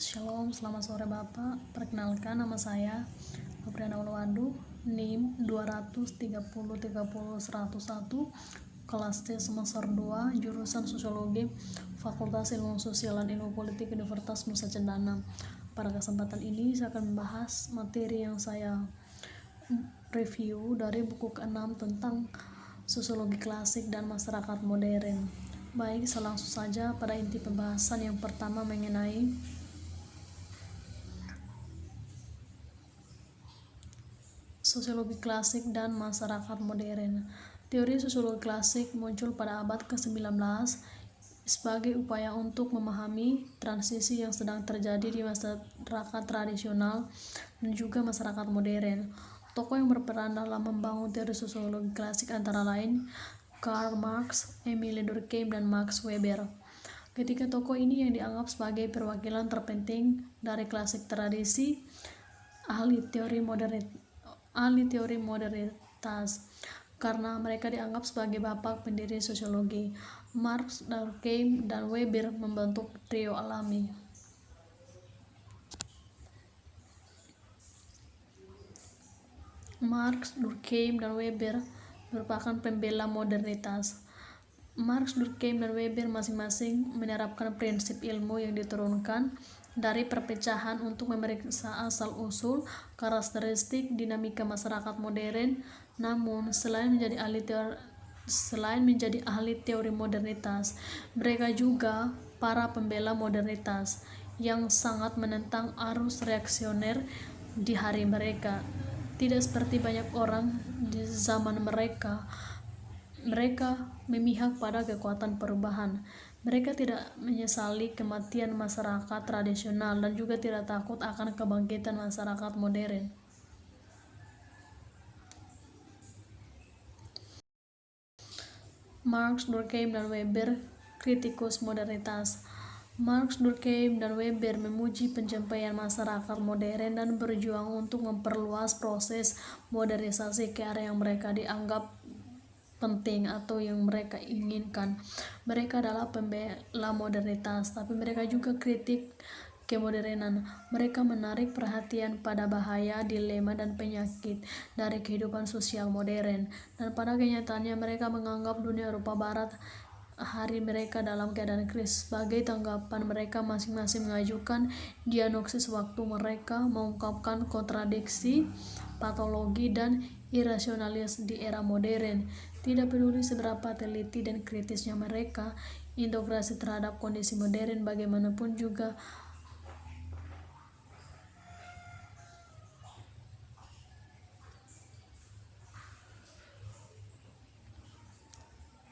Shalom, selamat sore Bapak. Perkenalkan, nama saya Nopriana Uluwandu, NIM 230300101, kelas C semester 2, jurusan Sosiologi, Fakultas Ilmu Sosial dan Ilmu Politik Universitas Nusa Cendana. Pada kesempatan ini saya akan membahas materi yang saya review dari buku ke-6 tentang Sosiologi Klasik dan Masyarakat Modern. Baik, langsung saja pada inti pembahasan. Yang pertama mengenai sosiologi klasik dan masyarakat modern. Teori sosiologi klasik muncul pada abad ke-19 sebagai upaya untuk memahami transisi yang sedang terjadi di masyarakat tradisional dan juga masyarakat modern. Tokoh yang berperan dalam membangun teori sosiologi klasik antara lain Karl Marx, Emile Durkheim, dan Max Weber. Ketiga tokoh ini yang dianggap sebagai perwakilan terpenting dari klasik tradisi, ahli teori modernitas, karena mereka dianggap sebagai bapak pendiri sosiologi. Marx, Durkheim, dan Weber membentuk trio alami. Marx, Durkheim, dan Weber merupakan pembela modernitas. Marx, Durkheim, dan Weber masing-masing menerapkan prinsip ilmu yang diturunkan dari perpecahan untuk memeriksa asal-usul, karakteristik, dinamika masyarakat modern. Namun, selain menjadi ahli teori modernitas, mereka juga para pembela modernitas yang sangat menentang arus reaksioner di hari mereka. Tidak seperti banyak orang di zaman mereka memihak pada kekuatan perubahan. Mereka tidak menyesali kematian masyarakat tradisional dan juga tidak takut akan kebangkitan masyarakat modern. Marx, Durkheim, dan Weber, kritikus modernitas. Marx, Durkheim, dan Weber memuji pencapaian masyarakat modern dan berjuang untuk memperluas proses modernisasi ke area yang mereka dianggap penting atau yang mereka inginkan. Mereka adalah pembela modernitas, tapi mereka juga kritik kemodernan. Mereka menarik perhatian pada bahaya, dilema, dan penyakit dari kehidupan sosial modern, dan pada kenyataannya mereka menganggap dunia Eropa Barat hari mereka dalam keadaan krisis. Sebagai tanggapan, mereka masing-masing mengajukan diagnosis waktu mereka mengungkapkan kontradiksi, patologi, dan irasionalis di era modern. Tidak peduli seberapa teliti dan kritisnya mereka, integrasi terhadap kondisi modern bagaimanapun juga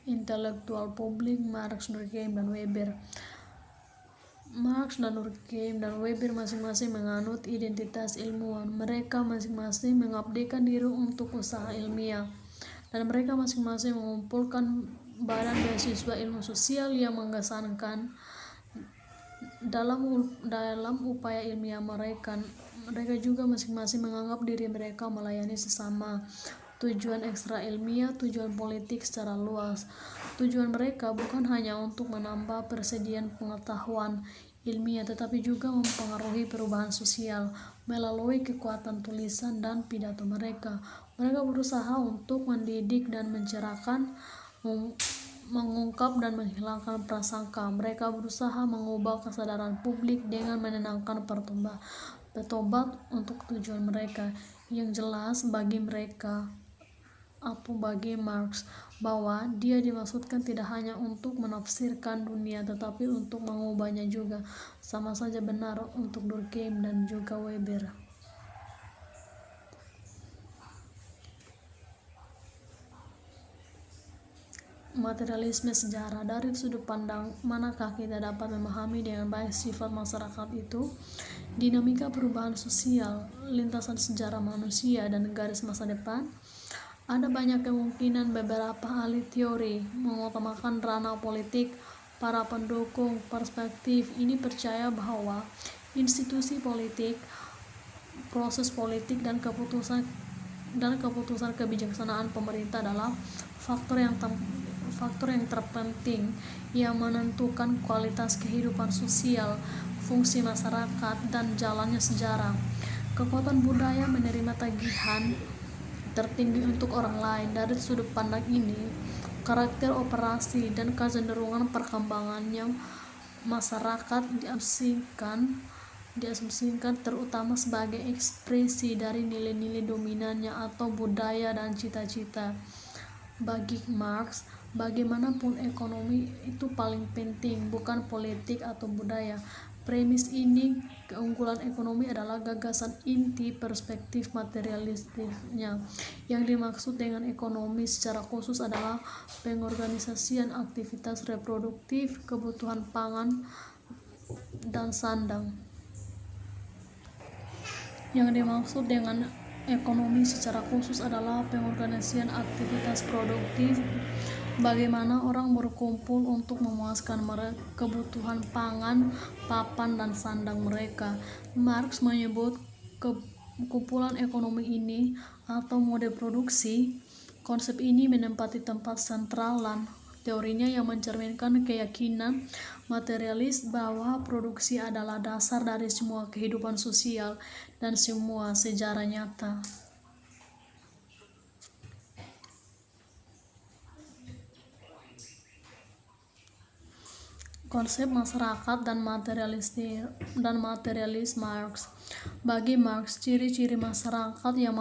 intelektual publik. Marx, Durkheim, dan Weber. Marx dan Durkheim dan Weber masing-masing menganut identitas ilmuwan. Mereka masing-masing mengabdikan diri untuk usaha ilmiah, dan mereka masing-masing mengumpulkan badan beasiswa ilmu sosial yang mengesankan dalam upaya ilmiah mereka. Mereka juga masing-masing menganggap diri mereka melayani sesama. Tujuan ekstra ilmiah, tujuan politik secara luas. Tujuan mereka bukan hanya untuk menambah persediaan pengetahuan ilmiah, tetapi juga mempengaruhi perubahan sosial melalui kekuatan tulisan dan pidato mereka. Mereka berusaha untuk mendidik dan mencerahkan, mengungkap dan menghilangkan prasangka. Mereka berusaha mengubah kesadaran publik dengan menenangkan bertobat untuk tujuan mereka. Yang jelas bagi mereka atau bagi Marx, bahwa dia dimaksudkan tidak hanya untuk menafsirkan dunia tetapi untuk mengubahnya juga. Sama saja benar untuk Durkheim dan juga Weber. Materialisme sejarah. Dari sudut pandang manakah kita dapat memahami dengan baik sifat masyarakat itu, dinamika perubahan sosial, lintasan sejarah manusia, dan garis masa depan? Ada banyak kemungkinan. Beberapa ahli teori mengutamakan ranah politik. Para pendukung perspektif ini percaya bahwa institusi politik, proses politik, dan keputusan kebijaksanaan pemerintah adalah faktor faktor yang terpenting yang menentukan kualitas kehidupan sosial, fungsi masyarakat, dan jalannya sejarah. Kekuatan budaya menerima tagihan tertinggi untuk orang lain. Dari sudut pandang ini, karakter operasi dan kecenderungan perkembangannya masyarakat diasumsikan terutama sebagai ekspresi dari nilai-nilai dominannya atau budaya dan cita-cita. Bagi Marx, bagaimanapun ekonomi itu paling penting, bukan politik atau budaya. Premis ini, keunggulan ekonomi adalah gagasan inti perspektif materialistisnya. Yang dimaksud dengan ekonomi secara khusus adalah pengorganisasian aktivitas reproduktif, kebutuhan pangan, dan sandang. Yang dimaksud dengan ekonomi secara khusus adalah pengorganisasian aktivitas produktif, bagaimana orang berkumpul untuk memuaskan kebutuhan pangan, papan, dan sandang mereka. Marx menyebut kumpulan ekonomi ini atau mode produksi. Konsep ini menempati tempat sentral dan teorinya yang mencerminkan keyakinan materialis bahwa produksi adalah dasar dari semua kehidupan sosial dan semua sejarah nyata. Konsep masyarakat dan materialis Marx. Bagi Marx, ciri-ciri masyarakat yang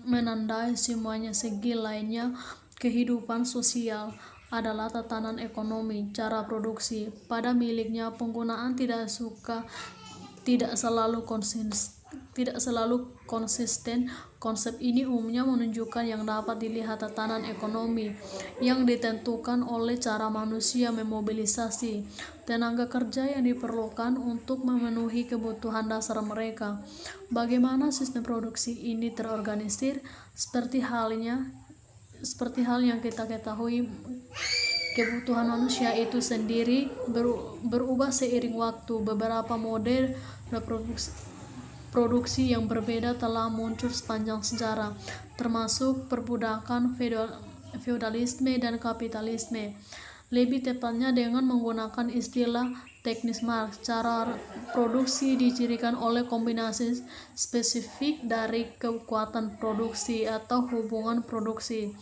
menandai semuanya segi lainnya kehidupan sosial adalah tatanan ekonomi, cara produksi. Pada miliknya, penggunaan tidak selalu konsisten. Konsep ini umumnya menunjukkan yang dapat dilihat tatanan ekonomi yang ditentukan oleh cara manusia memobilisasi tenaga kerja yang diperlukan untuk memenuhi kebutuhan dasar mereka. Bagaimana sistem produksi ini terorganisir? Seperti hal yang kita ketahui, kebutuhan manusia itu sendiri berubah seiring waktu. Beberapa model produksi yang berbeda telah muncul sepanjang sejarah, termasuk perbudakan, feodalisme, dan kapitalisme. Lebih tepatnya, dengan menggunakan istilah teknis Marx, cara produksi dicirikan oleh kombinasi spesifik dari kekuatan produksi atau hubungan produksi.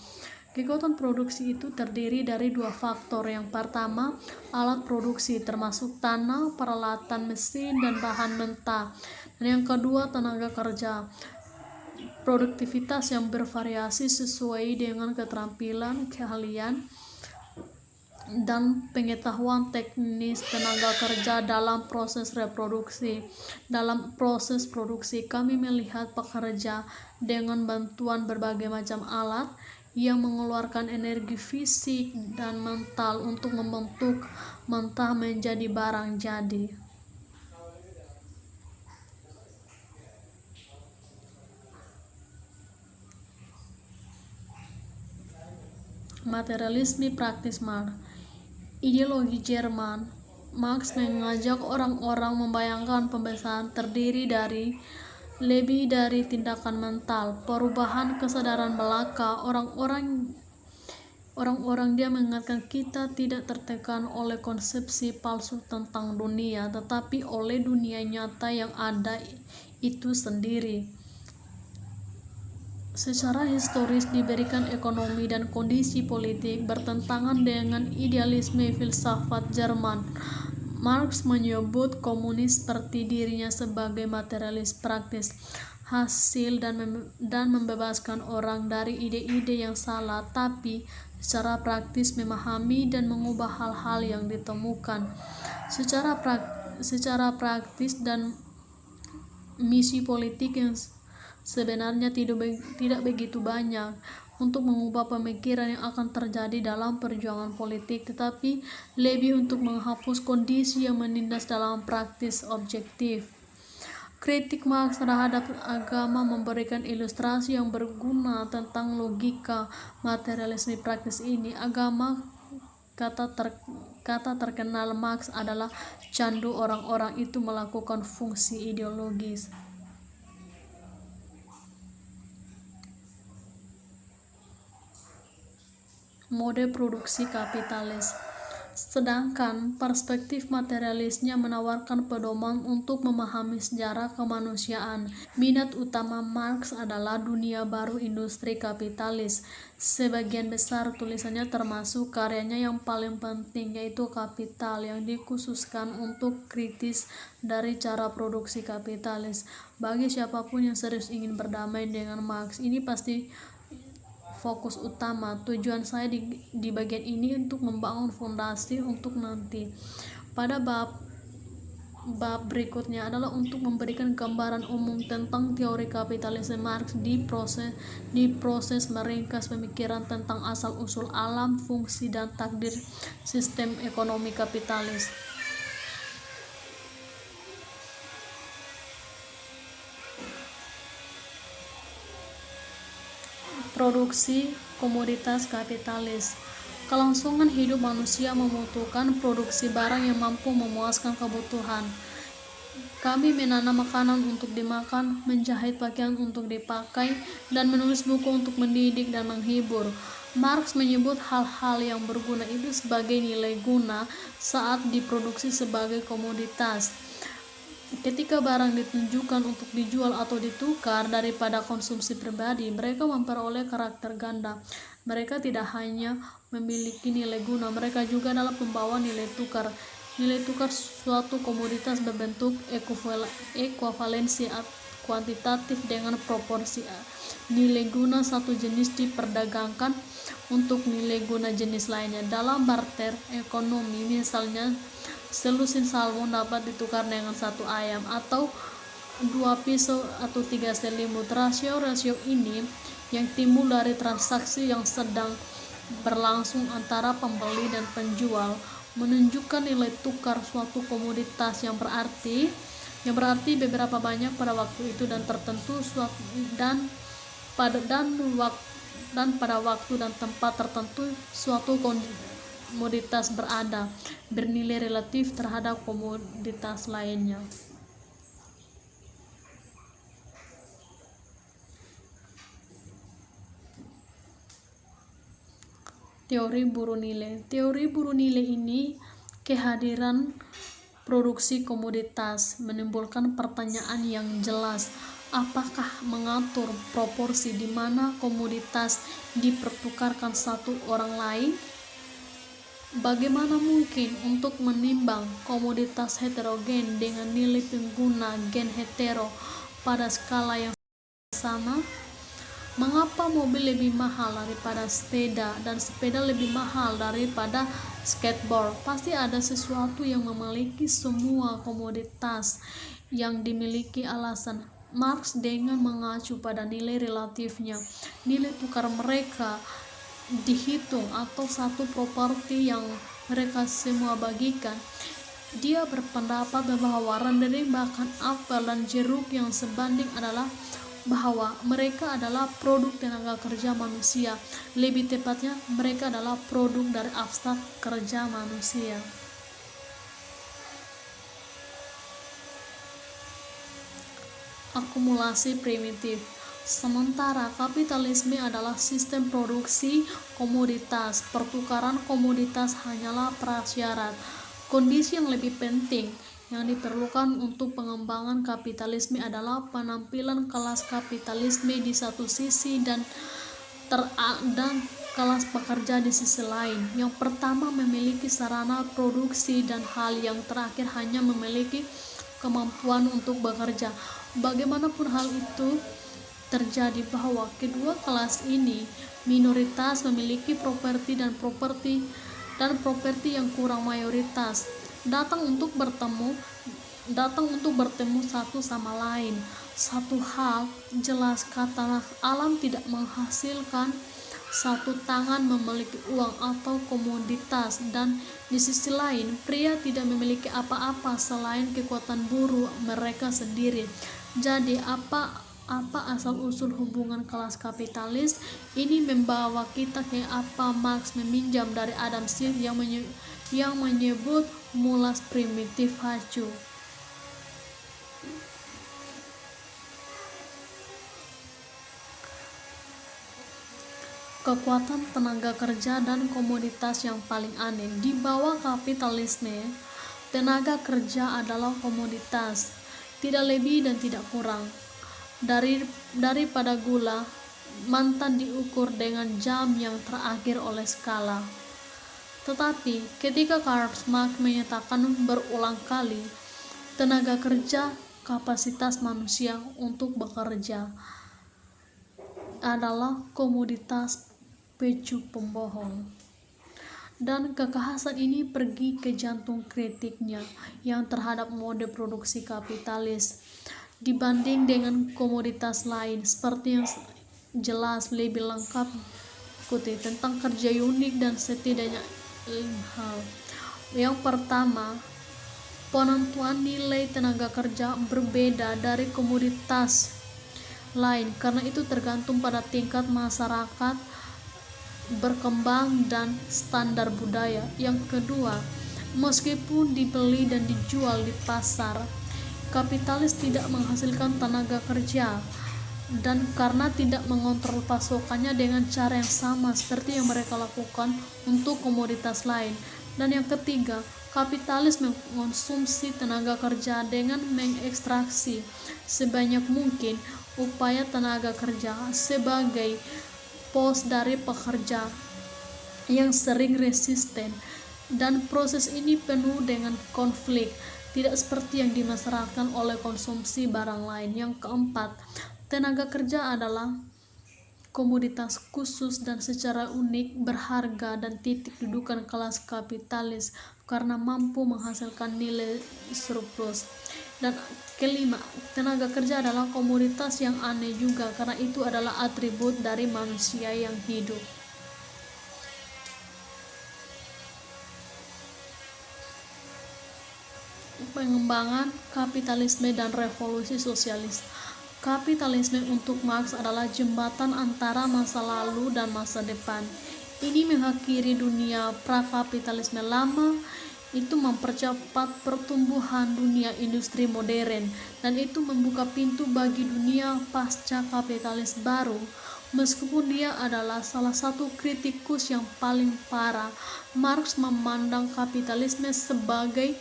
Kekuatan produksi itu terdiri dari dua faktor. Yang pertama, alat produksi termasuk tanah, peralatan, mesin, dan bahan mentah. Dan yang kedua, tenaga kerja. Produktivitas yang bervariasi sesuai dengan keterampilan, keahlian, dan pengetahuan teknis tenaga kerja dalam proses reproduksi. Dalam proses produksi, kami melihat pekerja dengan bantuan berbagai macam alat yang mengeluarkan energi fisik dan mental untuk membentuk mentah menjadi barang jadi. Materialisme praktis Marx. Ideologi Jerman. Marx mengajak orang-orang membayangkan pembebasan terdiri dari lebih dari tindakan mental, perubahan kesadaran belaka. Orang-orang dia mengingatkan kita tidak tertekan oleh konsepsi palsu tentang dunia, tetapi oleh dunia nyata yang ada itu sendiri. Secara historis diberikan ekonomi dan kondisi politik bertentangan dengan idealisme filsafat Jerman. Marx menyebut komunis seperti dirinya sebagai materialis praktis, hasil dan membebaskan orang dari ide-ide yang salah, tapi secara praktis memahami dan mengubah hal-hal yang ditemukan. Secara praktis dan misi politik yang sebenarnya tidak begitu banyak untuk mengubah pemikiran yang akan terjadi dalam perjuangan politik, tetapi lebih untuk menghapus kondisi yang menindas dalam praktis objektif. Kritik Marx terhadap agama memberikan ilustrasi yang berguna tentang logika materialisme praktis ini. Agama, kata terkenal Marx adalah candu orang-orang itu melakukan fungsi ideologis. mode produksi kapitalis. Sedangkan perspektif materialisnya menawarkan pedoman untuk memahami sejarah kemanusiaan. Minat utama Marx adalah dunia baru industri kapitalis. Sebagian besar tulisannya termasuk karyanya yang paling penting, yaitu Kapital, yang dikhususkan untuk kritis dari cara produksi kapitalis. Bagi siapapun yang serius ingin berdamai dengan Marx, ini pasti fokus utama. Tujuan saya di bagian ini untuk membangun fondasi untuk nanti. Pada bab berikutnya adalah untuk memberikan gambaran umum tentang teori kapitalisme Marx di proses meringkas pemikiran tentang asal-usul alam, fungsi, dan takdir sistem ekonomi kapitalis. Produksi komoditas kapitalis. Kelangsungan hidup manusia membutuhkan produksi barang yang mampu memuaskan kebutuhan. Kami menanam makanan untuk dimakan, menjahit pakaian untuk dipakai, dan menulis buku untuk mendidik dan menghibur. Marx menyebut hal-hal yang berguna itu sebagai nilai guna saat diproduksi sebagai komoditas. Ketika barang ditunjukkan untuk dijual atau ditukar daripada konsumsi pribadi, mereka memperoleh karakter ganda. Mereka tidak hanya memiliki nilai guna, mereka juga adalah pembawa nilai tukar. Nilai tukar suatu komoditas berbentuk ekuivalensi kuantitatif dengan proporsi. Nilai guna satu jenis diperdagangkan untuk nilai guna jenis lainnya. Dalam barter ekonomi, misalnya, selusin salmon dapat ditukar dengan satu ayam, atau 2 pisau atau 3 selimut. Rasio ini yang timbul dari transaksi yang sedang berlangsung antara pembeli dan penjual menunjukkan nilai tukar suatu komoditas yang berarti beberapa banyak pada waktu itu dan tertentu pada waktu dan tempat tertentu suatu komoditas bernilai relatif terhadap komoditas lainnya. Teori buruh nilai. Teori buruh nilai ini kehadiran produksi komoditas menimbulkan pertanyaan yang jelas. Apakah mengatur proporsi di mana komoditas dipertukarkan satu orang lain? Bagaimana mungkin untuk menimbang komoditas heterogen dengan nilai pengguna gen hetero pada skala yang sama? Mengapa mobil lebih mahal daripada sepeda dan sepeda lebih mahal daripada skateboard? Pasti ada sesuatu yang memiliki semua komoditas yang dimiliki alasan. Marx dengan mengacu pada nilai relatifnya, nilai tukar mereka dihitung atau satu properti yang mereka semua bagikan. Dia berpendapat bahwa rendering bahkan apel dan jeruk yang sebanding adalah bahwa mereka adalah produk tenaga kerja manusia. Lebih tepatnya, mereka adalah produk dari abstrak kerja manusia. Akumulasi primitif. Sementara kapitalisme adalah sistem produksi komoditas, pertukaran komoditas hanyalah prasyarat. Kondisi yang lebih penting yang diperlukan untuk pengembangan kapitalisme adalah penampilan kelas kapitalisme di satu sisi dan kelas pekerja di sisi lain. Yang pertama memiliki sarana produksi dan hal yang terakhir hanya memiliki kemampuan untuk bekerja. Bagaimanapun hal itu terjadi bahwa kedua kelas ini minoritas memiliki properti dan properti yang kurang mayoritas datang untuk bertemu satu sama lain. Satu hal jelas, katalah alam tidak menghasilkan satu tangan memiliki uang atau komoditas, dan di sisi lain pria tidak memiliki apa-apa selain kekuatan buruh mereka sendiri. Jadi apa asal-usul hubungan kelas kapitalis ini membawa kita ke apa Marx meminjam dari Adam Smith yang menyebut mulas primitif hacu. kekuatan tenaga kerja dan komoditas yang paling aneh. Di bawah kapitalisme, tenaga kerja adalah komoditas, tidak lebih dan tidak kurang. Daripada gula, mantan diukur dengan jam yang terakhir oleh skala. Tetapi ketika Karl Marx menyatakan berulang kali, tenaga kerja kapasitas manusia untuk bekerja adalah komoditas pecu pembohong. Dan kekhasan ini pergi ke jantung kritiknya yang terhadap mode produksi kapitalis dibanding dengan komoditas lain, seperti yang jelas lebih lengkap ikuti tentang kerja unik dan setidaknya 5 hal. Yang pertama, penentuan nilai tenaga kerja berbeda dari komoditas lain karena itu tergantung pada tingkat masyarakat berkembang dan standar budaya. Yang kedua, meskipun dibeli dan dijual di pasar, kapitalis tidak menghasilkan tenaga kerja dan karena tidak mengontrol pasokannya dengan cara yang sama seperti yang mereka lakukan untuk komoditas lain. Dan yang ketiga, kapitalis mengkonsumsi tenaga kerja dengan mengekstraksi sebanyak mungkin upaya tenaga kerja sebagai pos dari pekerja yang sering resisten, dan proses ini penuh dengan konflik, tidak seperti yang dimasyarakatkan oleh konsumsi barang lain. Yang keempat, tenaga kerja adalah komoditas khusus dan secara unik berharga dan titik dudukan kelas kapitalis karena mampu menghasilkan nilai surplus. Dan kelima, tenaga kerja adalah komoditas yang aneh juga karena itu adalah atribut dari manusia yang hidup. Pengembangan kapitalisme dan revolusi sosialis. Kapitalisme untuk Marx adalah jembatan antara masa lalu dan masa depan. Ini mengakhiri dunia prakapitalisme lama, itu mempercepat pertumbuhan dunia industri modern, dan itu membuka pintu bagi dunia pasca kapitalis baru. Meskipun dia adalah salah satu kritikus yang paling parah, Marx memandang kapitalisme sebagai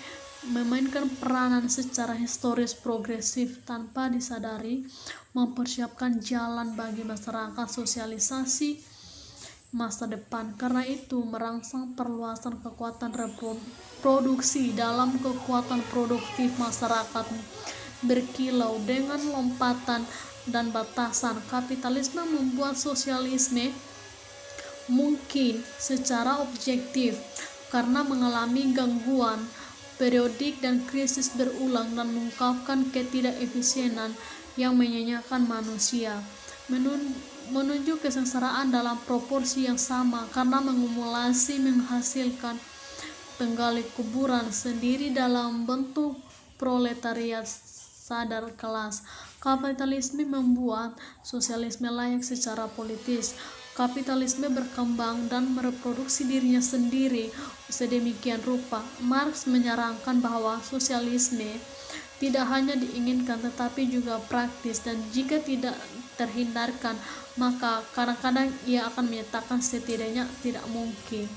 memainkan peranan secara historis progresif tanpa disadari, mempersiapkan jalan bagi masyarakat sosialisasi masa depan. Karena itu merangsang perluasan kekuatan reproduksi dalam kekuatan produktif masyarakat berkilau dengan lompatan dan batasan. Kapitalisme membuat sosialisme mungkin secara objektif karena mengalami gangguan periodik dan krisis berulang dan mengungkapkan ketidakefisienan yang menyanyikan manusia, menuju kesengsaraan dalam proporsi yang sama karena mengumulasi menghasilkan penggali kuburan sendiri dalam bentuk proletariat sadar kelas. Kapitalisme membuat sosialisme layak secara politis. Kapitalisme berkembang dan mereproduksi dirinya sendiri sedemikian rupa. Marx menyarankan bahwa sosialisme tidak hanya diinginkan tetapi juga praktis, dan jika tidak terhindarkan maka kadang-kadang ia akan menyatakan setidaknya tidak mungkin.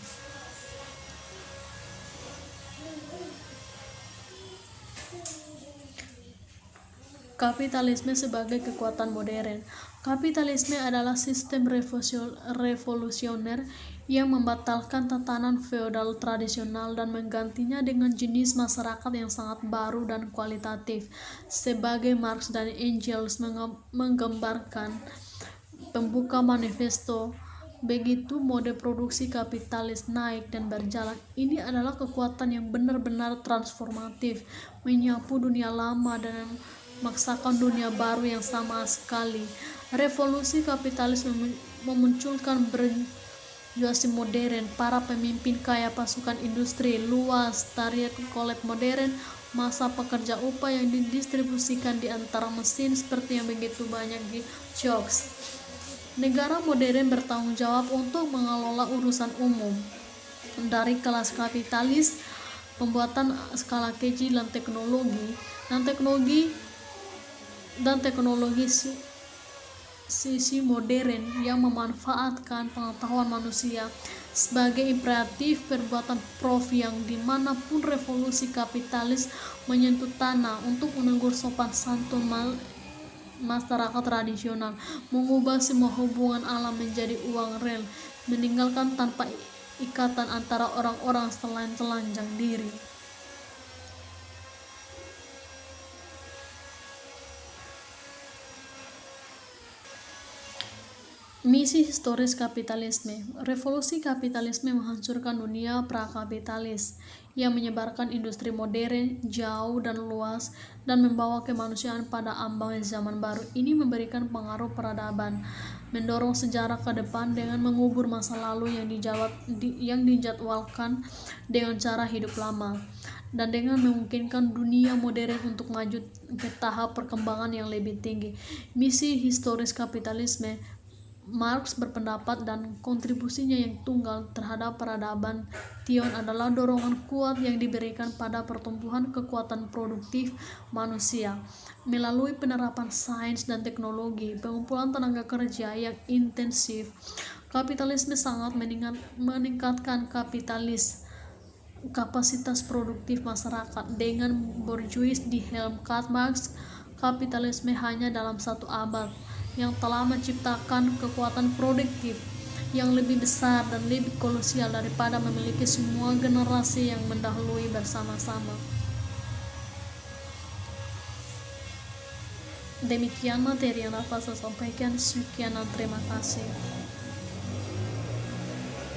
Kapitalisme sebagai kekuatan modern. Kapitalisme adalah sistem revolusioner yang membatalkan tatanan feodal tradisional dan menggantinya dengan jenis masyarakat yang sangat baru dan kualitatif. Sebagai Marx dan Engels menggambarkan pembuka manifesto, begitu mode produksi kapitalis naik dan berjalan, ini adalah kekuatan yang benar-benar transformatif, menyapu dunia lama dan memaksakan dunia baru yang sama sekali. Revolusi kapitalis memunculkan berjuasi modern, para pemimpin kaya, pasukan industri luas, tarian kolek modern, masa pekerja upah yang didistribusikan di antara mesin seperti yang begitu banyak di jokes. Negara modern bertanggung jawab untuk mengelola urusan umum, dari kelas kapitalis, pembuatan skala kecil dan teknologi sisi modern yang memanfaatkan pengetahuan manusia sebagai imperatif perbuatan prof yang dimanapun revolusi kapitalis menyentuh tanah untuk menegur sopan santun masyarakat tradisional, mengubah semua hubungan alam menjadi uang real, meninggalkan tanpa ikatan antara orang-orang selain telanjang diri. Misi historis kapitalisme. Revolusi kapitalisme menghancurkan dunia prakapitalis yang menyebarkan industri modern jauh dan luas dan membawa kemanusiaan pada ambang zaman baru. Ini memberikan pengaruh peradaban, mendorong sejarah ke depan dengan mengubur masa lalu yang dijadwalkan dengan cara hidup lama, dan dengan memungkinkan dunia modern untuk maju ke tahap perkembangan yang lebih tinggi. Misi historis kapitalisme. Marx berpendapat dan kontribusinya yang tunggal terhadap peradaban Tion adalah dorongan kuat yang diberikan pada pertumbuhan kekuatan produktif manusia melalui penerapan sains dan teknologi, pengumpulan tenaga kerja yang intensif. Kapitalisme sangat meningkatkan kapasitas produktif masyarakat. Dengan Bourgeois di helm Karl Marx, kapitalisme hanya dalam satu abad yang telah menciptakan kekuatan produktif yang lebih besar dan lebih kolosial daripada memiliki semua generasi yang mendahului bersama-sama. Demikian materi yang dapat saya sampaikan. Sekian dan terima kasih.